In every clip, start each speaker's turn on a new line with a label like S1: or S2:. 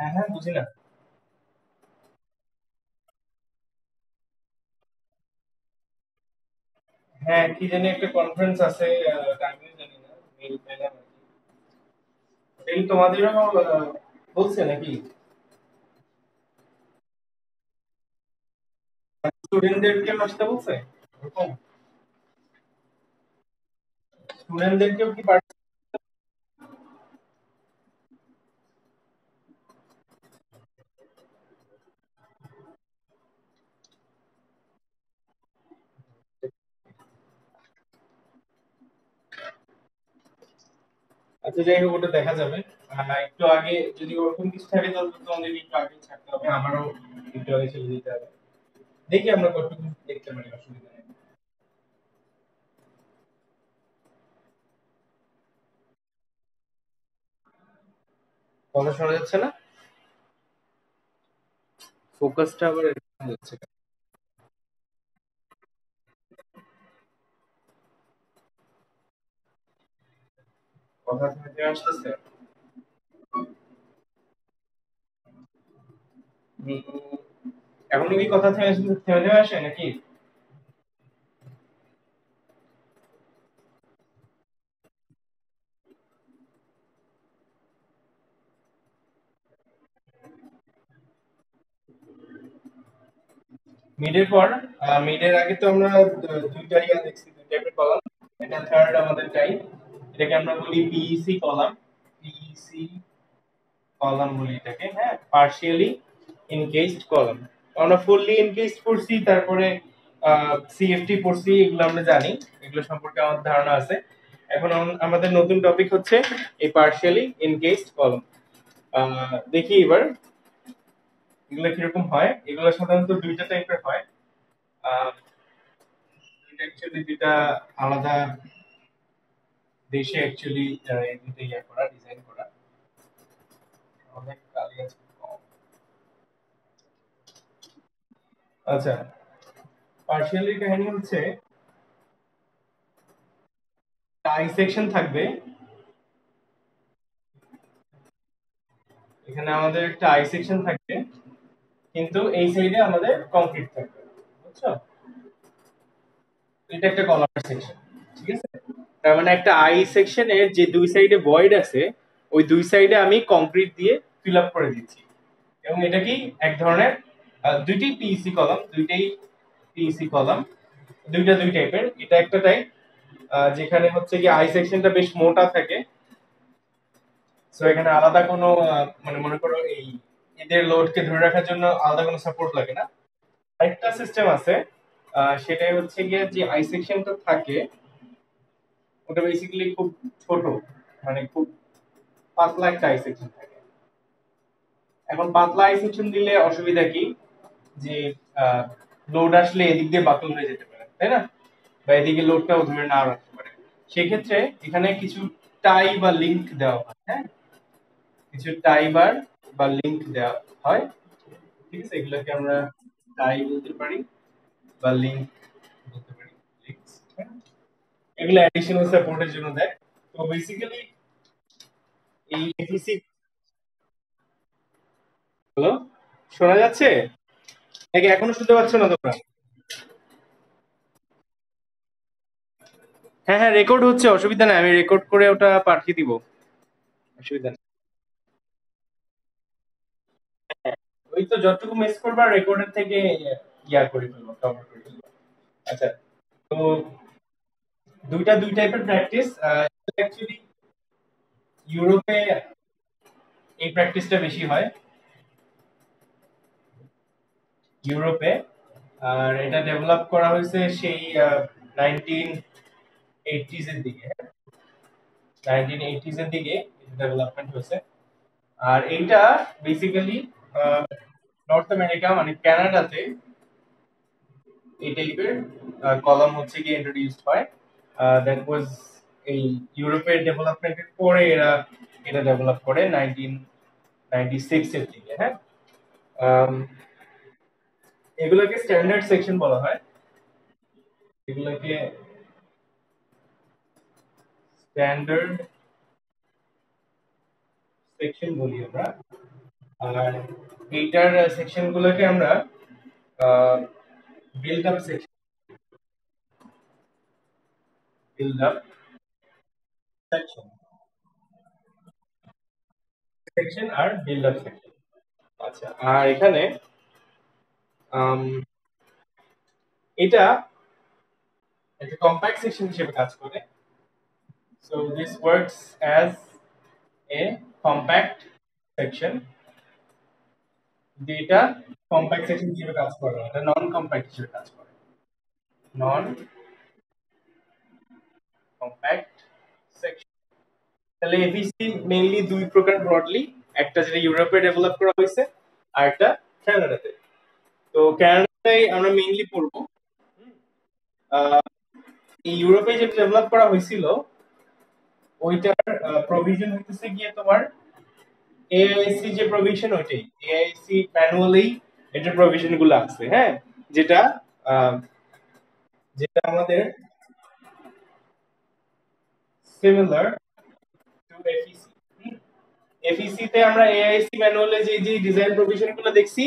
S1: হ্যাঁ হ্যাঁ, বুঝি না। হ্যাঁ, কি জানি একটা কনফারেন্স আছে, টাইমে জানি না, মেইল পেলাম আর কি। মেইল তোমাদেরও বলছে নাকি? স্টুডেন্টদেরকে আসতে বলছে ওরকম? স্টুডেন্টদেরকেও কি আচ্ছা, যাই হোক, ওটা দেখা যাবে। একটু আগে যদি ওরকম কিছু থাকে তাহলে তো তোমাদের একটু আগে ছাড়তে হবে, আমারও একটু আগে ছেড়ে দিতে হবে। দেখি আমরা কতটুকু দেখতে পারি, অসুবিধা নেই। কথা শোনা যাচ্ছে না? ফোকাসটা আবার এরকম হয়ে যাচ্ছে কেন? কথা থেকে আসতেছে। উম, এখনো কি কথা থেমে থেমে থেমে আসে নাকি? মিডের পর, মিডের আগে তো আমরা দুইটা ইয়া দেখছি, দুই টাইপের কলাম। এটা থার্ড আমাদের টাইপ। এটাকে আমরা বলি পিইসি কলাম। পিইসি কলাম বলি এটাকে, হ্যাঁ, পার্শিয়ালি এনকেসড কলাম। আমরা ফুললি এনকেসড পড়ছি, তারপরে সিএফটি পড়ছি, এগুলো আমরা জানি, এগুলো সম্পর্কে আমাদের ধারণা আছে। এখন আমাদের নতুন টপিক হচ্ছে এই পার্শিয়ালি এনকেসড কলাম। দেখি এবার এগুলো কিরকম হয়। এগুলো সাধারণত দুইটা টাইপের হয়। আহ, দুইটা অ্যাকচুয়ালি দুইটা আলাদা দেশে অ্যাকচুয়ালি দুইটা ইয়ে করা, ডিজাইন করা। অনেক কালি আছে কম। আচ্ছা, পার্শিয়ালি কাহিনী হচ্ছে টাই সেকশন থাকবে। এখানে আমাদের একটা আই সেকশন থাকবে, কিন্তু এই সাইডে আমাদের কংক্রিট থাকবে, বুঝছো? এটা একটা কলার সেকশন, ঠিক আছে? তার মানে একটা আই সেকশনের যে দুই সাইডে ভয়েড আছে, ওই দুই সাইডে আমি কংক্রিট দিয়ে ফিল আপ করে দিচ্ছি। এবং এটা কি এক ধরনের, দুইটি পিইসি কলাম, দুইটাই পিইসি কলাম, দুইটা দুই টাইপের। এটা একটা টাইপ যেখানে হচ্ছে কি আই সেকশনটা বেশ মোটা থাকে। সো এখানে আলাদা কোনো মানে মনে করো এই এদের লোডকে ধরে রাখার জন্য আলাদা কোনো সাপোর্ট লাগে না। আরেকটা সিস্টেম আছে, সেটাই হচ্ছে গিয়ে যে আই সেকশনটা থাকে, ওটা বেসিক্যালি খুব ছোট, মানে খুব পাতলা একটা আই সেকশন থাকে। এখন পাতলা আই সেকশন দিলে অসুবিধা কি, যে লোড আসলে এদিক দিয়ে বাকল হয়ে যেতে পারে, তাই না? বা এদিকে লোডটাও ধরে না রাখতে পারে। সেক্ষেত্রে এখানে কিছু টাই বা লিংক দেওয়া হয়, হ্যাঁ, কিছু টাই বার বা লিংক দেওয়া হয়, ঠিক আছে? এগুলোকে আমরা টাই বলতে পারি বা লিংক বলতে পারি, links, হ্যাঁ? এগুলো অ্যাডিশনাল সাপোর্টের জন্য দেয়। তো বেসিক্যালি এই এপিসি, হ্যালো, শোনা যাচ্ছে নাকি এখনো শুনতে পাচ্ছ না তোমরা? হ্যাঁ হ্যাঁ, রেকর্ড হচ্ছে, অসুবিধা নাই, আমি রেকর্ড করে ওটা পাঠিয়ে দিব, অসুবিধা নেই। ওই তো যতটুকু মিস করবা রেকর্ডের থেকে ইয়া করে ফেলবো, কভার করে ফেলবো। আচ্ছা, তো দুইটা দুই টাইপের প্র্যাকটিস। অ্যাকচুয়ালি ইউরোপে এই প্র্যাকটিসটা বেশি হয়, ইউরোপে। আর এটা ডেভেলপ করা হয়েছে সেই 1980s এর দিকে, 1980s এর দিকে ডেভেলপমেন্ট হয়েছে। আর এইটা বেসিক্যালি নর্থ আমেরিকা মানে কানাডাতে এই টাইপের কলাম হচ্ছে গিয়ে ইন্ট্রোডিউসড হয়। দ্যাট ওয়াজ এই ইউরোপের ডেভেলপমেন্টের পরে এরা এটা ডেভেলপ করে 1996 এর দিকে, হ্যাঁ। আম, এগুলোকে স্ট্যান্ডার্ড সেকশন বলা হয়, এগুলোকে স্ট্যান্ডার্ড সেকশন বলি আমরা। আর এইটার সেকশন গুলোকে আমরা build up section, build up section, section আর বিল্ড আপ সেকশন। আচ্ছা, আর এখানে আম, এটা একটা কম্প্যাক্ট সেকশন হিসেবে কাজ করে। So this works as a compact section. এটা কম্প্যাক্ট সেকশন হিসেবে কাজ করে না, এটা নন কম্প্যাক্ট হিসেবে কাজ করে। নন কম্প্যাক্ট সেকশন। তাহলে এফইসি মেইনলি দুই প্রকার ব্রডলি, একটা যেটা ইউরোপে ডেভেলপ করা হয়েছে আর একটা কানাডাতে। তো কানাডায় আমরা মেইনলি পড়বো। আহ, এই ইউরোপে যেটা ডেভেলপ করা হয়েছিল ওইটার প্রভিশন হইতেছে গিয়ে তোমার এআইসি যে প্রভিশন, ওইটাই এআইসি ম্যানুয়ালি এটার প্রভিশন গুলো আছে, হ্যাঁ, যেটা আহ, যেটা আমাদের সিমিলার টু এফইসি। এফইসি তে আমরা এআইসি ম্যানুয়ালে যে যে ডিজাইন প্রভিশন গুলো দেখছি,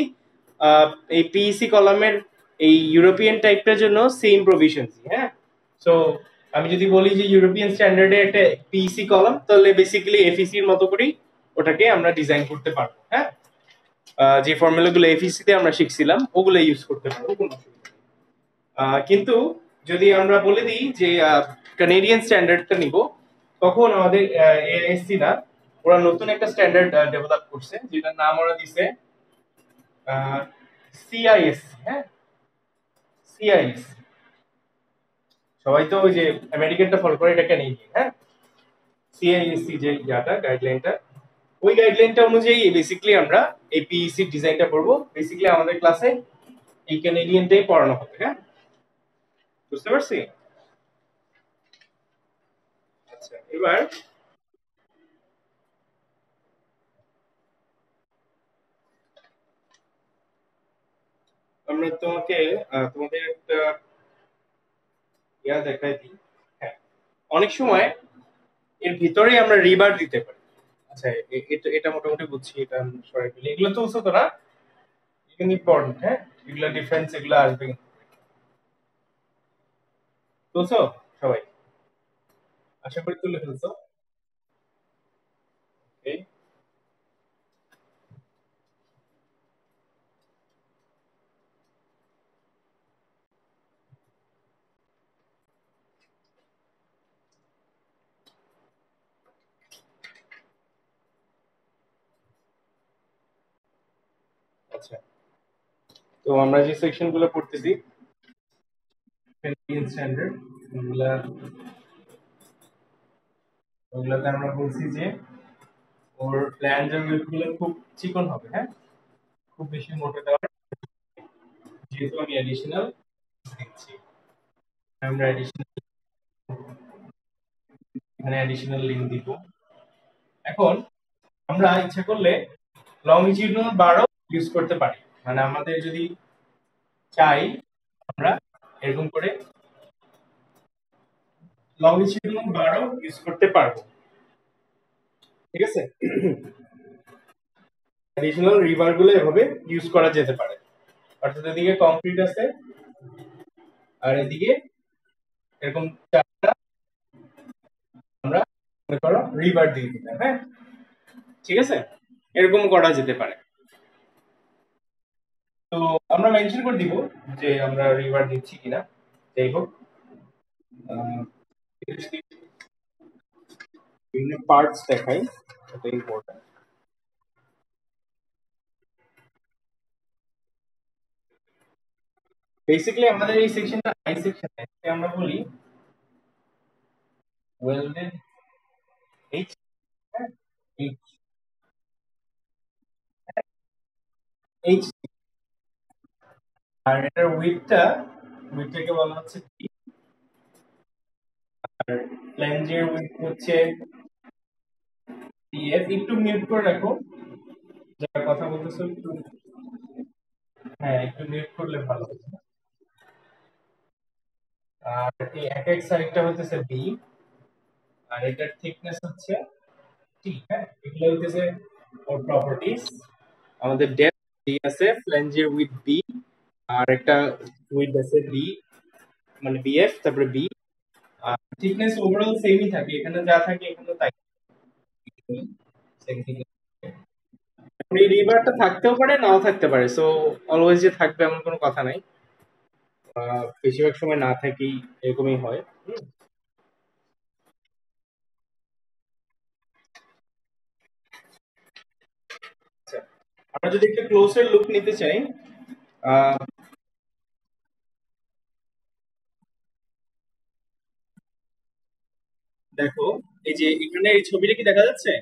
S1: এই পিইসি কলামের এই ইউরোপিয়ান টাইপটার জন্য সেম প্রভিশন, হ্যাঁ। সো আমি যদি বলি যে ইউরোপিয়ান স্ট্যান্ডার্ডে একটা পিইসি কলাম, তাহলে বেসিক্যালি এফইসি এর মতো করেই ওটাকে আমরা ডিজাইন করতে পারবো, হ্যাঁ। যে ফর্মুলাগুলো এফইসি তে আমরা শিখছিলাম ওগুলো ইউজ করতে পারবো, কোনো অসুবিধা নেই। কিন্তু যদি আমরা বলে দিই যে কানাডিয়ান স্ট্যান্ডার্ডটা নিব, তখন আমাদের এআইসি না, ওরা নতুন একটা স্ট্যান্ডার্ড ডেভেলপ করছে যেটার নাম ওরা দিছে সিআইএস, হ্যাঁ, সিআইএস। সবাই তো ওই যে আমেরিকানটা ফলো করে, এটা কানাডিয়ান, হ্যাঁ। সিআইএসসি যে ইয়াটা গাইডলাইনটা, ওই গাইডলাইনটা অনুযায়ী বেসিক্যালি আমরা এই পিইসি ডিজাইনটা করব। বেসিক্যালি আমাদের ক্লাসে এই কানাডিয়ানটাই পড়ানো হবে, হ্যাঁ, বুঝতে পারছি। আচ্ছা, এবার আমরা তোমাদের একটা ইয়া দেখাই দিই। হ্যাঁ, অনেক সময় এর ভিতরেই আমরা রিবার দিতে পারি। আচ্ছা, এটা এটা মোটামুটি বুঝছি, এটা সরাই ফেলি, এগুলো তো তো না, এগুলো ইম্পর্টেন্ট, হ্যাঁ, এগুলো ডিফারেন্স এগুলো আসবে কিন্তু। তুলছো সবাই? আশা করি তুলে ফেলছো। ওকে, আচ্ছা। তো আমরা যে সেকশন গুলো পড়তেছি ইন্ডিয়ান স্ট্যান্ডার্ড, ওগুলা ওগুলাতে আমরা বলছি যে ওর প্ল্যান এর গুলো খুব চিকন হবে, হ্যাঁ, খুব বেশি মোটা দেওয়ার, যেহেতু আমি অ্যাডিশনাল দিচ্ছি, আমরা অ্যাডিশনাল, এখানে অ্যাডিশনাল লিঙ্ক দিব। এখন আমরা ইচ্ছা করলে লংজিটিউডাল বারও ইউজ করতে পারি, মানে আমাদের যদি চাই আমরা এরকম করে লংজিটিউডাল বারও ইউজ করতে পারবো, ঠিক আছে। অ্যাডিশনাল রিভার গুলো এভাবে ইউজ করা যেতে পারে, অর্থাৎ এদিকে কংক্রিট আছে আর এদিকে এরকম চারটা আমরা মনে করো রিভার দিয়ে দিলাম, হ্যাঁ, ঠিক আছে, এরকম করা যেতে পারে। তো আমরা মেনশন করে দিব যে আমরা রিভার দিচ্ছি কিনা, যাই হোক। আহ, বিভিন্ন পার্টস দেখাই, এটা ইম্পর্টেন্ট। বেসিক্যালি আমাদের এই সেকশনটা আই সেকশন, আমরা বলি ওয়েল্ডেড এইচ, এইচ, এইচ। আর এটার উইডটাকে বলা হচ্ছে টি, আর ফ্ল্যাঞ্জের উইড হচ্ছে টিএফ। একটু মিউট করে রাখো, যারা কথা বলতেছো একটু, হ্যাঁ, একটু মিউট করলে ভালো হতো। আর এই এক এক সাইডটা হচ্ছে বি, আর এটার থিকনেস হচ্ছে টি, হ্যাঁ, এগুলো হচ্ছে ওর প্রপার্টিজ। আমাদের ডেপথ ডি আছে, ফ্ল্যাঞ্জের উইথ বি, আর একটা উইথ আছে বি, মানে বিএফ, তারপরে বি। আর থিকনেস ওভারঅল সেমই থাকে, এখানে যা থাকে এখানে তাই same thickness। এখন এই রিভারটা থাকতেও পারে নাও থাকতে পারে, সো অলওয়েজ যে থাকবে এমন কোনো কথা নাই। বেশিরভাগ সময় না থাকেই এরকমই হয়। আচ্ছা, আমরা যদি একটা ক্লোজার লুক নিতে চাই, আহ, দেখো এই যে এখানে এই ছবিটা কি দেখা যাচ্ছে?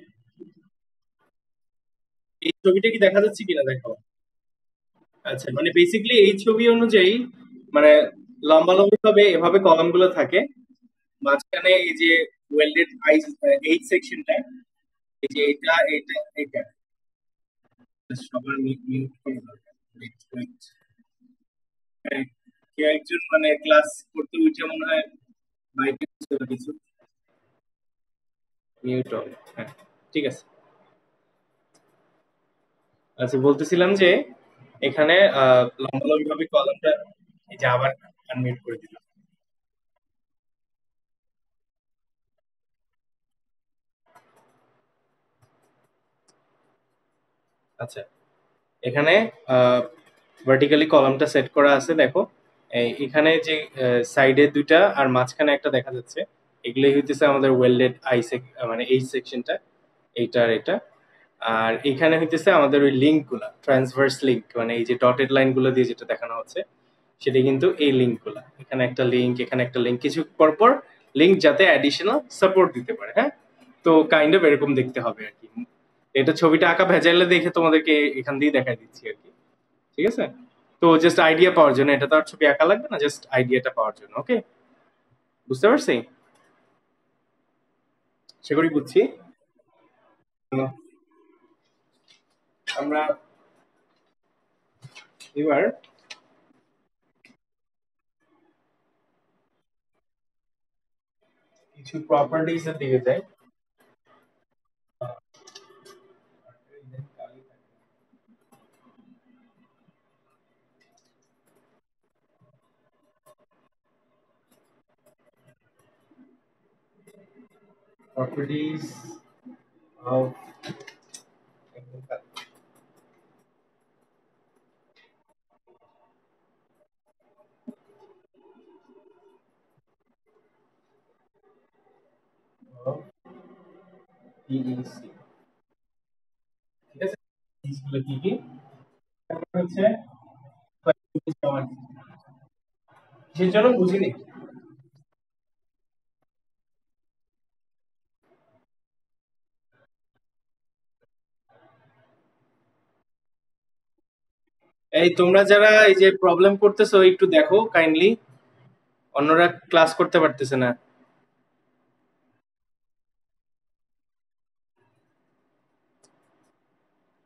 S1: এই ছবিটা কি দেখা যাচ্ছে কিনা দেখো। আচ্ছা, মানে বেসিক্যালি এই ছবি অনুযায়ী, মানে লম্বা লম্বা ভাবে এভাবে কলাম গুলো থাকে, মাঝখানে এই যে ওয়েল্ডেড আইস এইচ সেকশনটা, এই যে এটা এটা এটা সবার মিউট করে দরকার। Wait, wait। হ্যাঁ, কেউ একজন মানে ক্লাস করতে উঠে মনে হয় বাইকে কিছু মিউট হবে। হ্যাঁ, ঠিক আছে। আচ্ছা, বলতেছিলাম যে এখানে লম্বা লম্বা ভাবে কলামটা, এই যে আবার আনমিউট করে দিলাম। আচ্ছা, এখানে ভার্টিক্যালি কলামটা সেট করা আছে দেখো। এখানে যে সাইডে দুইটা আর মাঝখানে একটা দেখা যাচ্ছে, এগুলোই হইতেছে আমাদের ওয়েল্ডেড মানে এই সেকশনটা, এইটা আর এটা। আর এখানে হইতেছে আমাদের ওই লিঙ্ক গুলা, ট্রান্সভার্স লিঙ্ক, মানে এই যে ডটেড লাইন গুলো দিয়ে যেটা দেখানো হচ্ছে, সেটা কিন্তু এই লিঙ্ক গুলা। এখানে একটা লিঙ্ক, এখানে একটা লিঙ্ক, কিছু পর পর লিঙ্ক, যাতে অ্যাডিশনাল সাপোর্ট দিতে পারে। হ্যাঁ, তো কাইন্ড অফ এরকম দেখতে হবে আর কি। এটা ছবিটা আঁকা ভেজাইলে দেখে তোমাদেরকে এখান দিয়ে দেখাই দিচ্ছি আর কি। ঠিক আছে, তো জাস্ট আইডিয়া পাওয়ার জন্য, এটা তো আর ছবি আঁকা লাগবে না, জাস্ট আইডিয়াটা পাওয়ার জন্য। ওকে, বুঝতে পারছি, সে করেই বুঝছি। তো আমরা এবার কিছু প্রপার্টিজ এর দিকে যাই। Properties of PEC. ঠিক আছে, জিনিসগুলো কি কি? তারপর হচ্ছে কিসের জন্য বুঝিনি। এই তোমরা যারা এই যে প্রবলেম করতেছো একটু দেখো কাইন্ডলি, অন্যরা ক্লাস করতে পারতেছে না।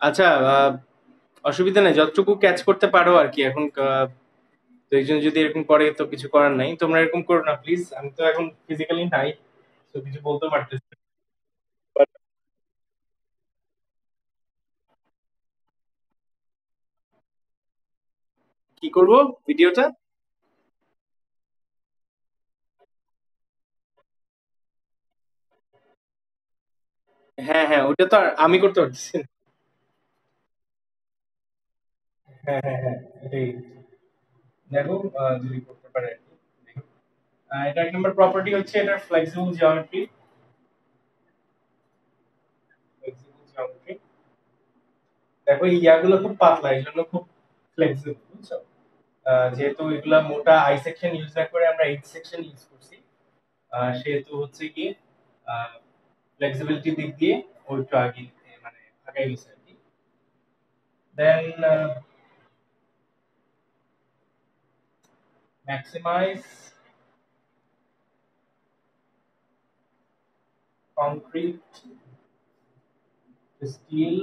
S1: আচ্ছা, অসুবিধা নেই, যতটুকু ক্যাচ করতে পারো আর কি। এখন দুইজন যদি এরকম করে তো কিছু করার নাই, তোমরা এরকম করো না প্লিজ। আমি তো এখন ফিজিক্যালি নাই, তো কিছু বলতে পারতেছি না। But কি করব ভিডিওটা? হ্যাঁ হ্যাঁ, ওটা তো আর আমি করতে পারতেছি না। হ্যাঁ হ্যাঁ হ্যাঁ, এটাই। দেখো যদি করতে পারে আর কি। এটা এক নম্বর প্রপার্টি হচ্ছে এটার ফ্লেক্সিবল জিওমেট্রি। ফ্লেক্সিবল জিওমেট্রি, দেখো এই ইয়াগুলো খুব পাতলা, এই জন্য খুব ফ্লেক্সিবল, বুঝছো? যেহেতু এগুলা মোটা আই সেকশন ইউজ না করে আমরা এইচ সেকশন ইউজ করছি, সেহেতু হচ্ছে কি ফ্লেক্সিবিলিটি দিক দিয়ে ওইটা আগে, মানে আগাই গেছে আর কি। দেন ম্যাক্সিমাইজ কংক্রিট স্টিল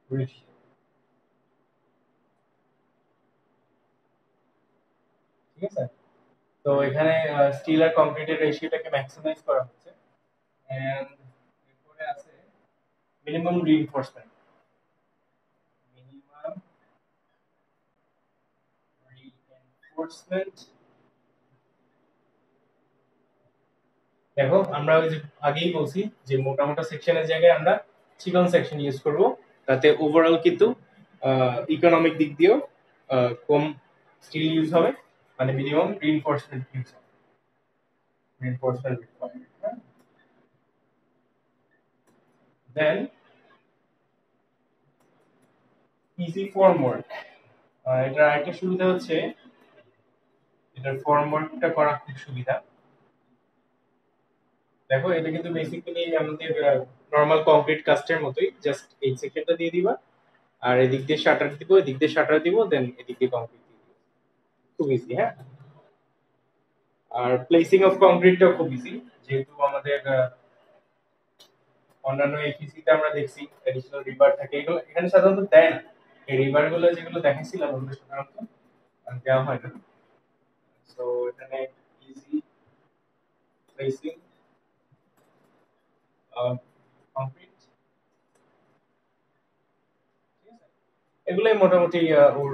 S1: রেশিও। ঠিক আছে, তো এখানে স্টিল আর কংক্রিটের রেশিওটাকে ম্যাক্সিমাইজ করা হচ্ছে। Minimum reinforcement, minimum reinforcement. দেখো আমরা ওই যে আগেই বলছি যে মোটা মোটা সেকশনের জায়গায় আমরা চিকন সেকশন ইউজ করব, তাতে ওভারঅল কিন্তু ইকোনমিক দিক দিয়েও কম স্টিল ইউজ হবে, মানে মিনিমাম রিইনফোর্সমেন্ট ইউজ হবে, রিইনফোর্সমেন্ট রিকোয়ারমেন্ট। দেন ইজি ফর্ম ওয়ার্ক, এটার আরেকটা সুবিধা হচ্ছে এটার ফর্ম ওয়ার্কটা করা খুব সুবিধা। দেখো এটা কিন্তু বেসিক্যালি আমাদের নরমাল কংক্রিট কাস্টের মতোই, জাস্ট এই সেকশনটা দিয়ে দিবা আর এদিক দিয়ে শাটার দিব, এদিক দিয়ে শাটার দিব, দেন এদিক দিয়ে কংক্রিট দিব, খুব ইজি। হ্যাঁ, আর প্লেসিং অফ কংক্রিটটাও খুব ইজি, যেহেতু আমাদের অন্যান্য এপিসি তে আমরা দেখছি এডিশনাল রিবার থাকে, এগুলো এখানে সাধারণত দেয় না। এই রিবার গুলো যেগুলো দেখাইছিলাম ওগুলো সাধারণত দেওয়া হয় না। সো এখানে ইজি প্লেসিং অফ কংক্রিট, এগুলোই মোটামুটি ওর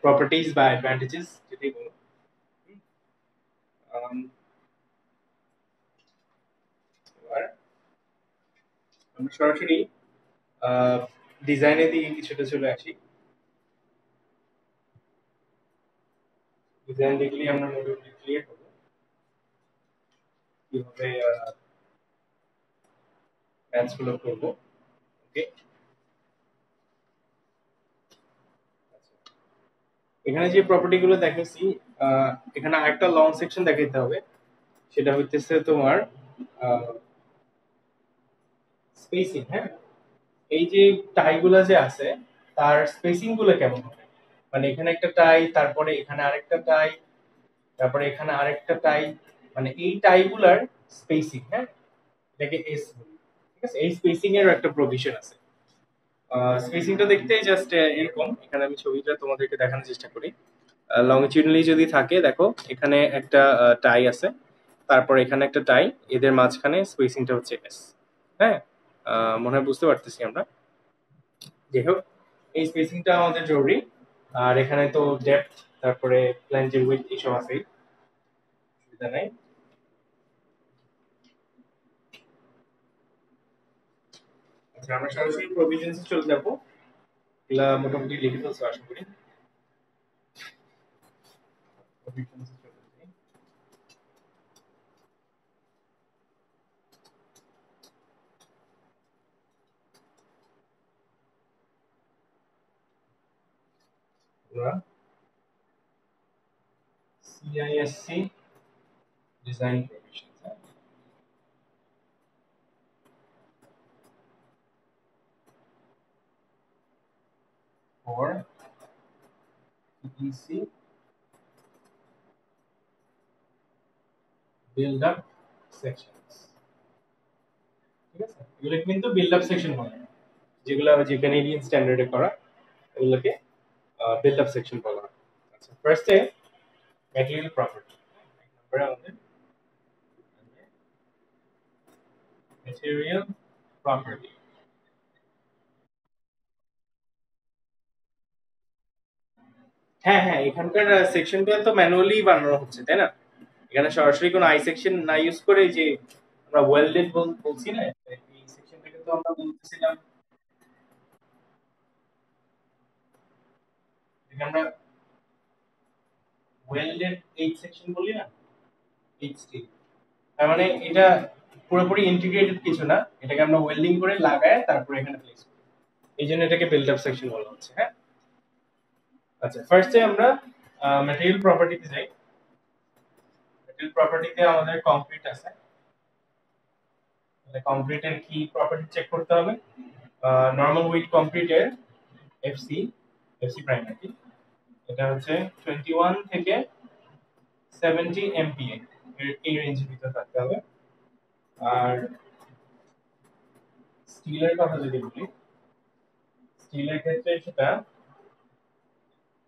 S1: প্রপার্টিজ বা অ্যাডভান্টেজেস যেটাই বলো। এবার আমরা সরাসরি ডিজাইনের দিকে কিছুটা চলে আসি। ডিজাইন দেখলেই আমরা মোটামুটি ক্লিয়ার হবো কিভাবে ম্যাচ গুলো করবো। ওকে, এখানে যে প্রপার্টি গুলো দেখাচ্ছি, এখানে আরেকটা লং সেকশন দেখাইতে হবে, সেটা হইতেছে তোমার স্পেসিং। হ্যাঁ, এই যে টাই গুলা যে আছে তার স্পেসিং গুলো কেমন হবে, মানে এখানে একটা টাই, তারপরে এখানে আরেকটা টাই, তারপরে এখানে আরেকটা টাই, মানে এই টাই গুলার স্পেসিং। হ্যাঁ, এটাকে এস বলি। ঠিক আছে, এই স্পেসিং এর একটা প্রভিশন আছে। স্পেসিংটা দেখতে জাস্ট এরকম, এখানে আমি ছবিটা তোমাদেরকে দেখানোর চেষ্টা করি। লংজিটিউডনালি যদি থাকে, দেখো এখানে একটা টাই আছে, তারপর এখানে একটা টাই, এদের মাঝখানে স্পেসিংটা হচ্ছে এস। হ্যাঁ, মনে হয় বুঝতে পারতেছি আমরা। যাই হোক, এই স্পেসিংটা আমাদের জরুরি। আর এখানে তো ডেপথ, তারপরে ফ্ল্যাঞ্জের উইডথ এইসব আছেই, সুবিধা নাই। আচ্ছা, আমরা সরাসরি প্রভিশনসে চলে যাবো, এগুলা মোটামুটি লিখে ফেলছো আশা করি। প্রভিশনসে চলে যাই। আমরা CISC design provisions, for EC build up sections. ঠিক আছে, এগুলো কিন্তু বিল্ড আপ সেকশন বলে, যেগুলো যে কানাডিয়ান স্ট্যান্ডার্ডে করা, এগুলোকে বিল্ড আপ সেকশন বলা হয়। আচ্ছা, ফার্স্টে ম্যাটেরিয়াল প্রপার্টি, এক নম্বরে আমাদের ম্যাটেরিয়াল প্রপার্টি। হ্যাঁ হ্যাঁ, এখানকার সেকশনটা তো ম্যানুয়ালি বানানো হচ্ছে, তাই না? এখানে সরাসরি কোনো আই সেকশন না ইউজ করে যে আমরা ওয়েল্ডেড বলছি না, এই সেকশনটাকে তো আমরা বলতেছিলাম, এখানে আমরা ওয়েল্ডেড এইচ সেকশন বলি না, এইচটি। তার মানে এটা পুরোপুরি ইন্টিগ্রেটেড কিছু না, এটাকে আমরা ওয়েল্ডিং করে লাগায় তারপরে এখানে প্লেস করি, এই জন্য এটাকে বিল্ড আপ সেকশন বলা হচ্ছে। হ্যাঁ, আচ্ছা, ফার্স্টে আমরা ম্যাটেরিয়াল প্রপার্টিতে যাই। ম্যাটেরিয়াল প্রপার্টিতে আমাদের কংক্রিট আছে, তাহলে কংক্রিটের কি প্রপার্টি চেক করতে হবে? নরমাল উইথ কংক্রিটের এফসি, এফসি প্রাইম নাকি, এটা হচ্ছে 21 থেকে 70 এমপিএ, এই রেঞ্জের ভিতরে থাকতে হবে। আর স্টিলের কথা যদি বলি, স্টিলের ক্ষেত্রে সেটা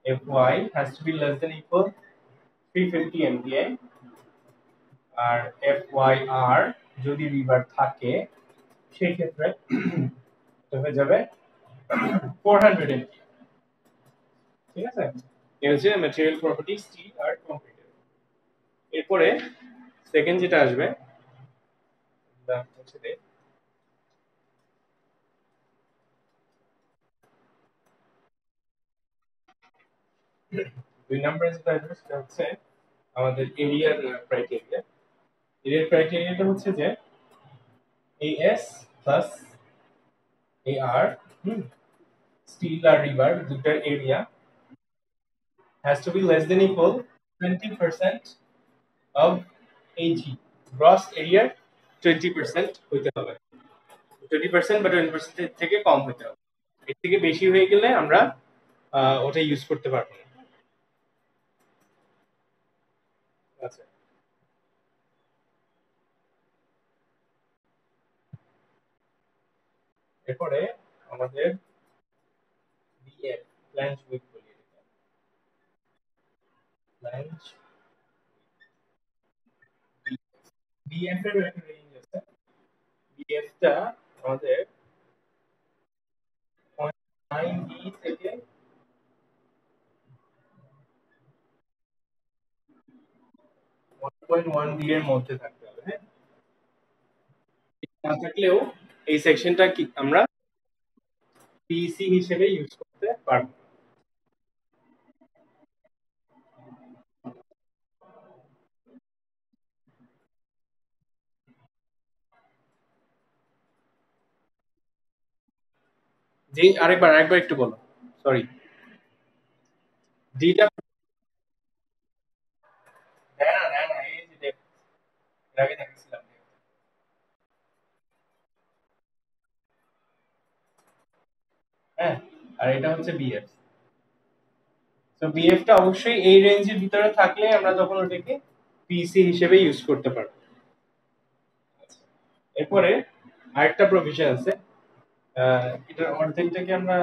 S1: FY has to be less than equal 350 MPa, R FYR যদি রিভার থাকে সেই ক্ষেত্রে এটা হয়ে যাবে 400 এমপি। ঠিক আছে, এই হচ্ছে ম্যাটেরিয়াল প্রপার্টি স্টিল আর কংক্রিটের। এরপরে সেকেন্ড যেটা আসবে সেটা হচ্ছে যে 2 নম্বরে যেটা আসবে সেটা হচ্ছে আমাদের এরিয়ার ক্রাইটেরিয়া। এরিয়ার ক্রাইটেরিয়াটা হচ্ছে যে এএস প্লাস এআর, স্টিল আর রিবার দুটার area has to be less than equal 20% of AG, gross এরিয়ার 20% হইতে হবে। 20% বা 20% থেকে কম হইতে হবে। এর থেকে বেশি হয়ে গেলে আমরা ওটা ইউজ করতে পারবো না। আচ্ছা, এরপরে আমাদের বিএফ, প্ল্যাঞ্চ উইথ বলি, প্ল্যাঞ্চ বিএফ এর একটা রেঞ্জ আছে। বিএফ টা আমাদের 0.9 ডি থেকে 1.1 ডি এর মধ্যে থাকতে হবে। হ্যাঁ, না থাকলেও এই সেকশনটা কি আমরা পিইসি হিসেবে ইউজ করতে পারবো। জি, আরেকবার আরেকবার একটু বলো, সরি। ডিটা না না না, এই যে এর আগে দেখছিলাম। হ্যাঁ, আর এটা হচ্ছে বিএফ। তো বিএফ টা অবশ্যই এই রেঞ্জের ভিতরে থাকলে আমরা তখন ওটাকে পিসি হিসেবে ইউজ করতে পারবো। এরপরে আরেকটা প্রভিশন আছে, এটার অর্ধেকটাকে আমরা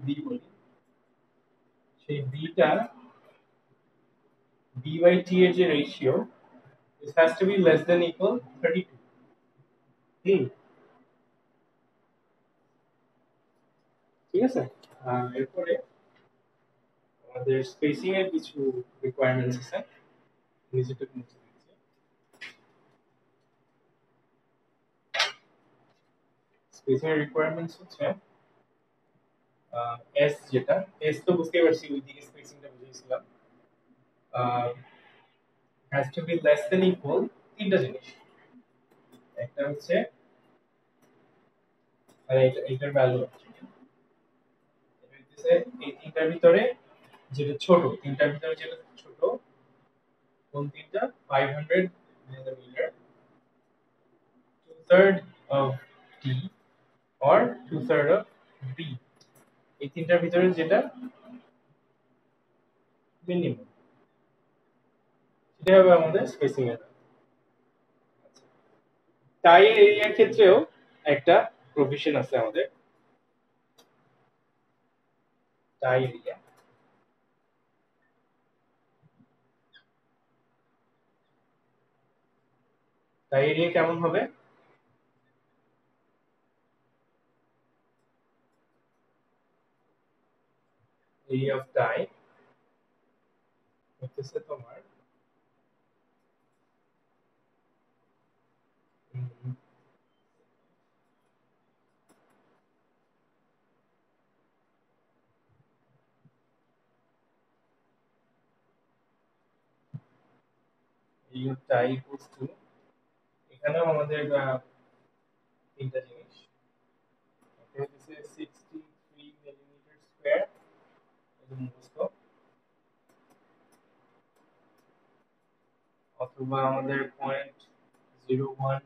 S1: বি বলি। সেই বিটা বি বাই টি এর যে ratio, it has to be less than equal 32। হুম, ঠিক আছে। এরপরে আমাদের স্পেসিং এর কিছু রিকোয়ারমেন্টস আছে, নিজেটা মুছে দিচ্ছি। স্পেসিং এর রিকোয়ারমেন্টস হচ্ছে এস, যেটা এস তো বুঝতেই পারছি, ওই দিকে স্পেসিংটা বুঝিয়েছিলাম। Has to be less than equal তিনটা জিনিস। একটা হচ্ছে মানে এটার ভ্যালু হচ্ছে এই তিনটার ভিতরে যেটা ছোট, তিনটার ভিতরে যেটা ছোট, কোন তিনটা? 500 millimetre, 2/3 of D or 2/3 of B, এই তিনটার ভিতরে যেটা মিনিমাম, সেটা হবে আমাদের স্পেসিং এর। তাই এরিয়ার ক্ষেত্রেও একটা প্রভিশন আছে আমাদের, তাই এরিয়া। তাই এরিয়া কেমন হবে? এরিয়া অফ টাই হচ্ছে তোমার area of tie equals to, এখানেও আমাদের তিনটা জিনিস, এটা হচ্ছে 63 মিলিমিটার স্কয়ার, এটা মুখস্থ, অথবা আমাদের 0.01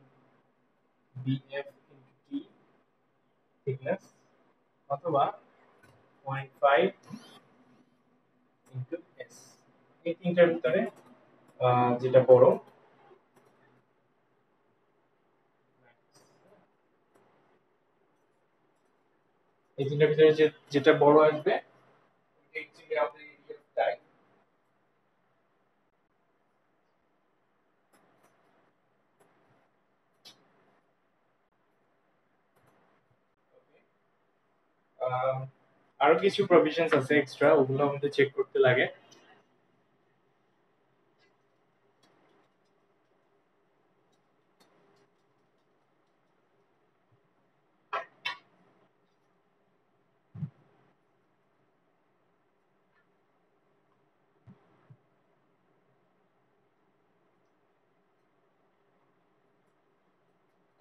S1: বিএফ ইনটু টি থিকনেস, অথবা 0.5 ইনটু এস। এই তিনটার ভিতরে যেটা বড়, এই তিনটার ভিতরে যেটা বড় আসবে ওইটা অ্যাকচুয়ালি আমাদের এরিয়া অফ টাই। আরো কিছু প্রভিশনস আছে এক্সট্রা, ওগুলো আমাদের চেক করতে লাগে।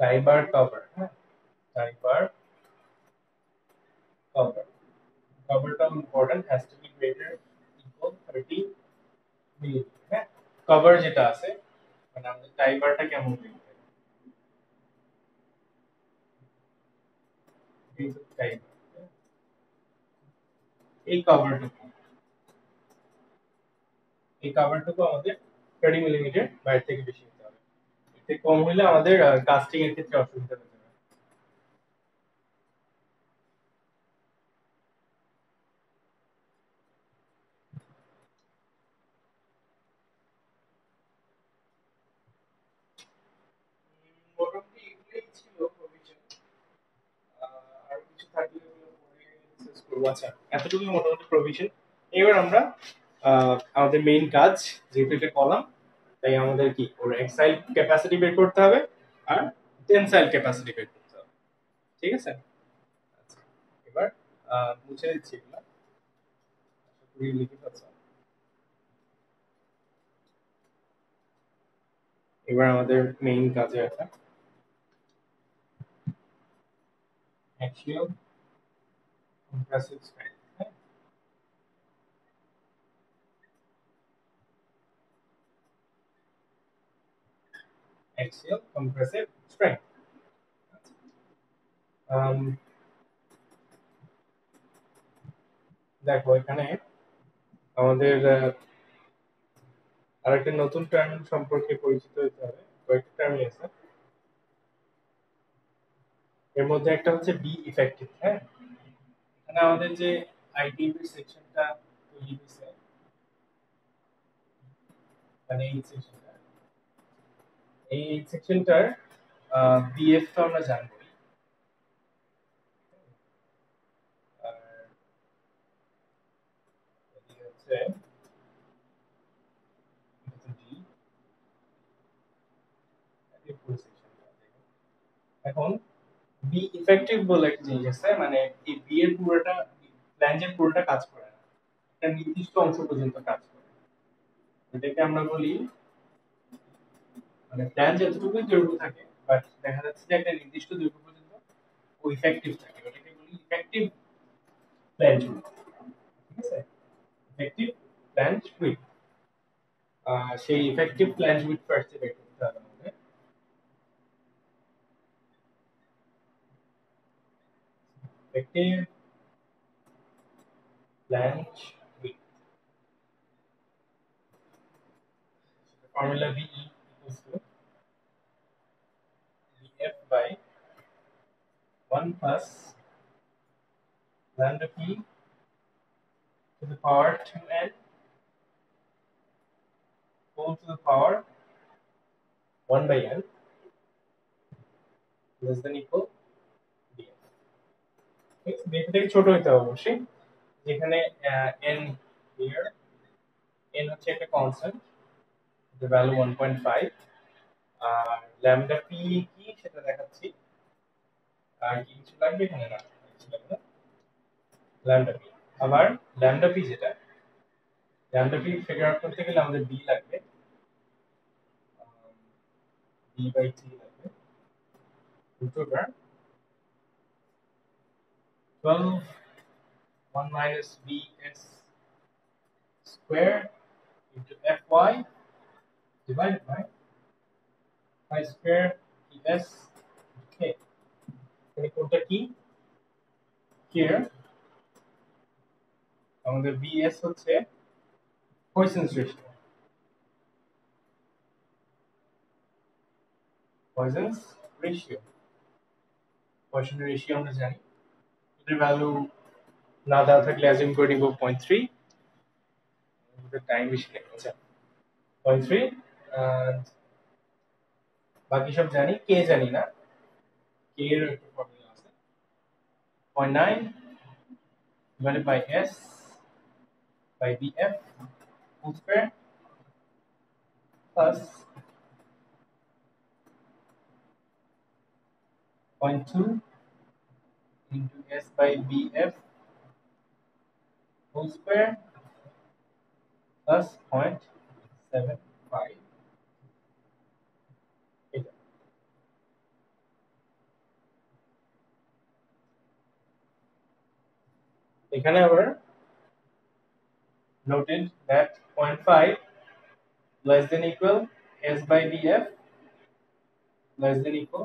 S1: টাই বার কভার, হ্যাঁ, টাই বার কভার, কভারটা important, has to be greater equal 30 millimeter. হ্যাঁ, কভার যেটা আছে মানে আমাদের টাই বারটা কেমন দেখতে, এই যে টাই বার, এই কভারটুকু, এই কভারটুকু আমাদের 30 মিলিমিটার বাইরে থেকে বেশি হতে হবে। এতে কম হলে আমাদের কাস্টিং এর ক্ষেত্রে অসুবিধা হতে পারে। মোটামুটি এগুলোই ছিল প্রভিশন, আর কিছু থাকলে ওগুলো পরে ডিসকাস করব। আচ্ছা, এতটুকুই মোটামুটি প্রভিশন। এবার আমরা আমাদের মেইন কাজ, যেহেতু এটা কলাম, তাই আমাদের কি ওর এক্সাইল ক্যাপাসিটি বের করতে হবে আর টেনসাইল ক্যাপাসিটি বের করতে হবে। ঠিক আছে? আচ্ছা, এবার মুছে দিচ্ছি এগুলো, আশা করি লিখে পাচ্ছ। এবার আমাদের মেইন কাজে আসা, অ্যাক্সিয়াল কম্প্রেসিভ স্ট্রেংথ। হ্যাঁ, অ্যাক্সিয়াল কম্প্রেসিভ স্ট্রেংথ। দেখো এখানে আমাদের আরেকটা নতুন টার্ম সম্পর্কে পরিচিত হতে হবে। কয়েকটা টার্মই আছে, এর মধ্যে একটা হচ্ছে বি ইফেক্টিভ। হ্যাঁ, এখানে আমাদের যে আইটিভি সেকশনটা তৈরি হয়েছে, মানে এই সেকশনটার বিএফ তো আমরা জানবো, আর এদিকে হচ্ছে ডি, এই পুরো সেকশনটা। এখন বি ইফেক্টিভ বলে একটা জিনিস আছে, মানে এই বি এর পুরোটা, ফ্ল্যাঞ্জের পুরোটা কাজ করে না, একটা নির্দিষ্ট অংশ পর্যন্ত কাজ করে। এটাকে আমরা বলি, মানে ফ্ল্যাঞ্জ এতটুকুই দৈর্ঘ্য থাকে, বাট দেখা যাচ্ছে যে একটা নির্দিষ্ট দৈর্ঘ্য পর্যন্ত ও ইফেক্টিভ থাকে, ওটাকে বলি ইফেক্টিভ ফ্ল্যাঞ্জ উইডথ। ঠিক আছে? ইফেক্টিভ ফ্ল্যাঞ্জ উইডথ, সেই ইফেক্টিভ ফ্ল্যাঞ্জ উইডথ ফার্স্টে বের করতে হবে আমাদের। Effective flange width, formula VE equals to VF by 1 plus lambda p to the power 2n whole to the power 1 by n less than equal df। ঠিক আছে, df থেকে ছোট হতে হবে অবশ্যই, যেখানে n here, n হচ্ছে একটা কনস্ট্যান্ট, the value 1.5, আর lambda p কি সেটা দেখাচ্ছি, আর কি কিছু লাগবে এখানে, না কিছু লাগবে না, lambda p। আবার lambda p যেটা, lambda p ফিগার আউট করতে গেলে আমাদের b লাগবে, b by t লাগবে, root over 12 1 minus bs square into fy divided by phi square es k। এখানে কোনটা কি? here আমাদের bs হচ্ছে পয়সনস রেশিও, পয়সনস রেশিও, পয়সন রেশিও আমরা জানি, এটার ভ্যালু না দেওয়া থাকলে অ্যাজিউম করে নিব 0.3, আমাদের টাইম বেশি লাগে। আচ্ছা, 0.3, আর বাকি সব জানি, কে জানি না, কে এর একটা ফর্মুলা আছে 0.9 divided by S by BF whole square plus 0.2 into S by BF whole square plus 0.75. এখানে আবার noted that 0.5 less than equal S by BF less than equal